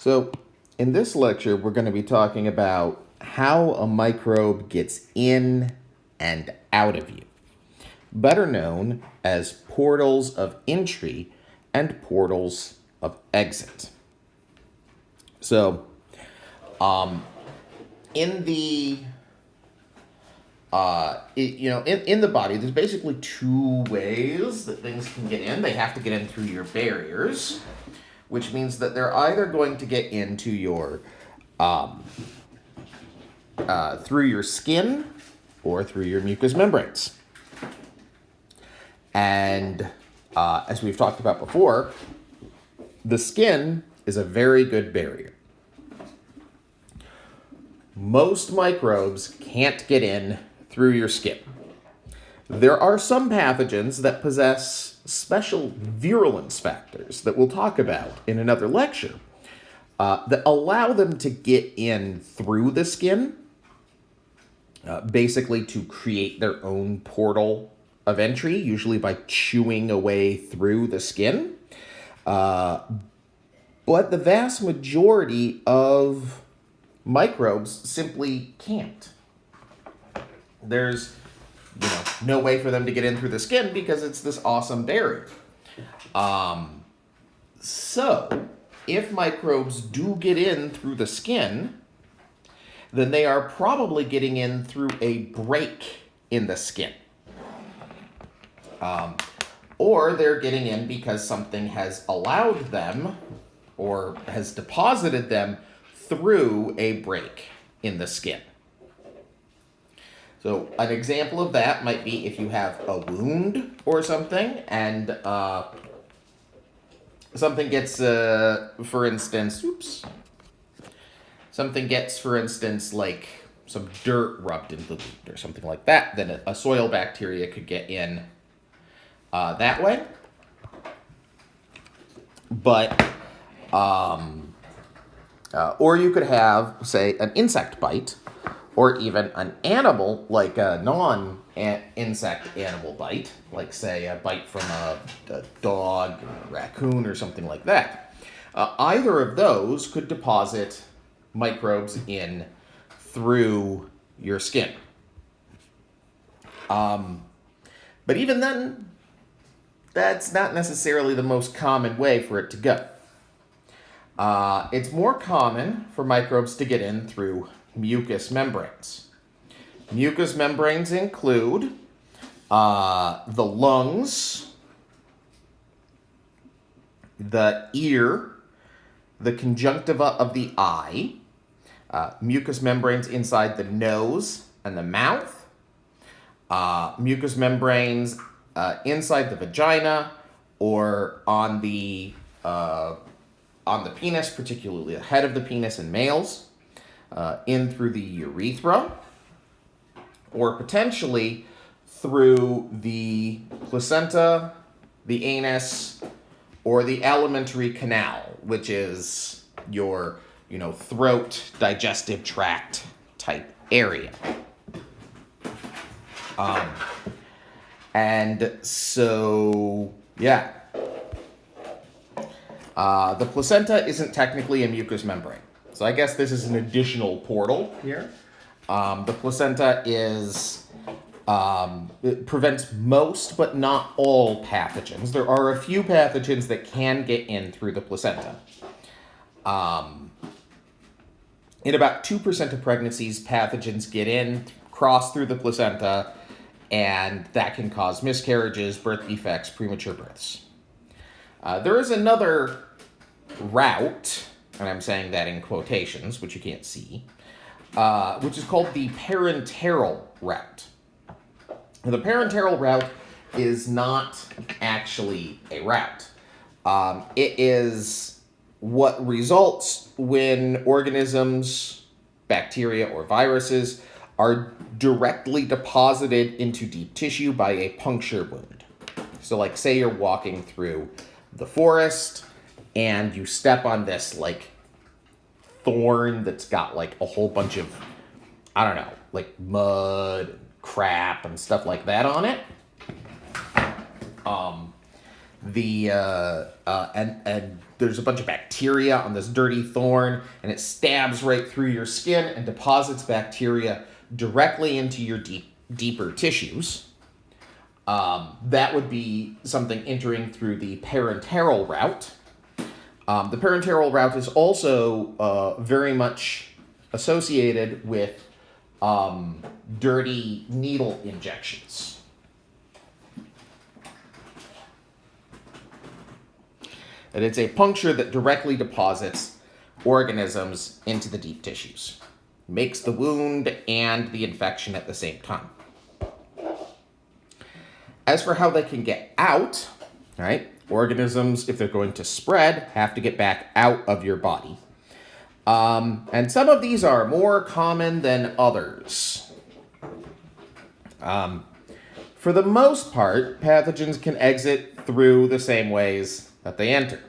So, in this lecture, we're going to be talking about how a microbe gets in and out of you, better known as portals of entry and portals of exit. So, in the in the body, there's basically two ways that things can get in. They have to get in through your barriers, which means that they're either going to get into your through your skin or through your mucous membranes. And as we've talked about before, the skin is a very good barrier. Most microbes can't get in through your skin. There are some pathogens that possess special virulence factors that we'll talk about in another lecture that allow them to get in through the skin, basically to create their own portal of entry, usually by chewing away through the skin. But the vast majority of microbes simply can't. There's no way for them to get in through the skin because it's this awesome barrier. So, if microbes do get in through the skin, then they are probably getting in through a break in the skin. Or they're getting in because something has allowed them or has deposited them through a break in the skin. So an example of that might be if you have a wound or something, and something gets, for instance, like some dirt rubbed into the wound or something like that, then a soil bacteria could get in that way. But, or you could have, say, an insect bite, or even an animal, like a non-insect animal bite, like, say, a bite from a dog or a raccoon or something like that. Either of those could deposit microbes in through your skin. But even then, that's not necessarily the most common way for it to go. It's more common for microbes to get in through mucous membranes. Mucous membranes include the lungs, the ear, the conjunctiva of the eye, mucous membranes inside the nose and the mouth, mucous membranes inside the vagina or on the penis, particularly the head of the penis in males, in through the urethra, or potentially through the placenta, the anus, or the alimentary canal, which is your, throat, digestive tract type area. And so, yeah. The placenta isn't technically a mucous membrane. So I guess this is an additional portal here. The placenta it prevents most but not all pathogens. There are a few pathogens that can get in through the placenta. In about 2% of pregnancies, pathogens get in, cross through the placenta, and that can cause miscarriages, birth defects, premature births. There is another route, and I'm saying that in quotations, which you can't see, which is called the Parenteral Route. The Parenteral Route is not actually a route. It is what results when organisms, bacteria, or viruses are directly deposited into deep tissue by a puncture wound. So, like, say you're walking through the forest and you step on this, like, thorn that's got, like, a whole bunch of, like mud, crap, and stuff like that on it. And there's a bunch of bacteria on this dirty thorn, and it stabs right through your skin and deposits bacteria directly into your deeper tissues. That would be something entering through the parenteral route. The parenteral route is also very much associated with dirty needle injections. And it's a puncture that directly deposits organisms into the deep tissues. Makes the wound and the infection at the same time. As for how they can get out, right? Organisms, if they're going to spread, have to get back out of your body. And some of these are more common than others. For the most part, pathogens can exit through the same ways that they enter.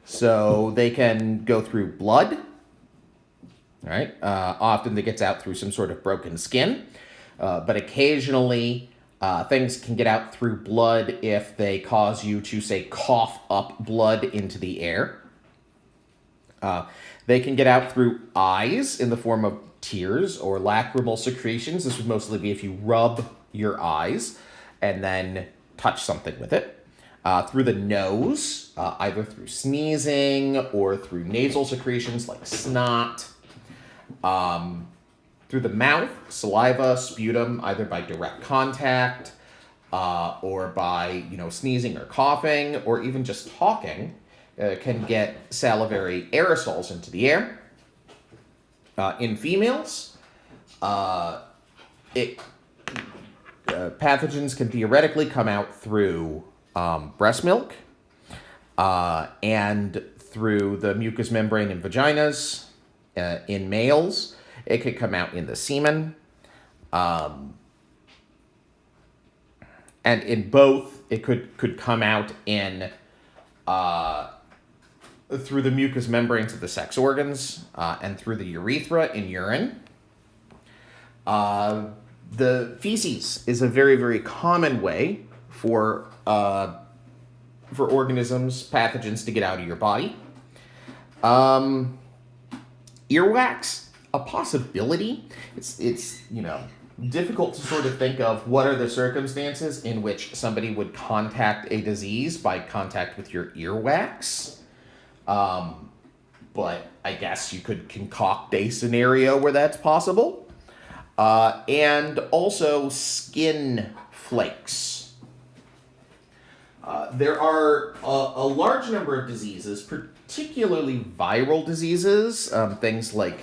So they can go through blood, right? Often that gets out through some sort of broken skin, but occasionally things can get out through blood if they cause you to, say, cough up blood into the air. They can get out through eyes in the form of tears or lacrimal secretions. This would mostly be if you rub your eyes and then touch something with it. Through the nose, either through sneezing or through nasal secretions like snot. Through the mouth, saliva, sputum, either by direct contact or by sneezing or coughing, or even just talking, can get salivary aerosols into the air. In females, pathogens can theoretically come out through breast milk and through the mucous membrane in vaginas. In males, it could come out in the semen. And in both, it could come out in through the mucous membranes of the sex organs and through the urethra in urine. The feces is a very, very common way for organisms, pathogens to get out of your body. Earwax, a possibility. It's difficult to sort of think of what are the circumstances in which somebody would contact a disease by contact with your earwax. But I guess you could concoct a scenario where that's possible. And also skin flakes. There are a large number of diseases, particularly viral diseases, things like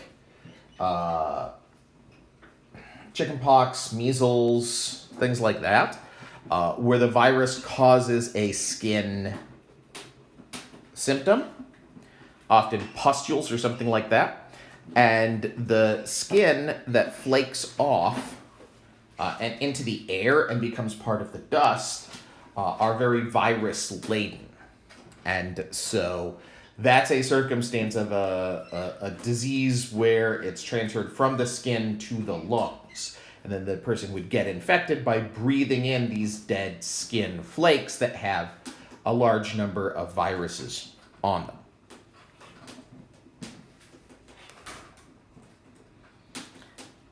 chickenpox, measles, things like that, where the virus causes a skin symptom, often pustules or something like that, and the skin that flakes off and into the air and becomes part of the dust are very virus-laden. And so that's a circumstance of a disease where it's transferred from the skin to the lungs. And then the person would get infected by breathing in these dead skin flakes that have a large number of viruses on them.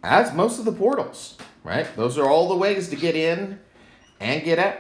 As most of the portals, right? Those are all the ways to get in and get out.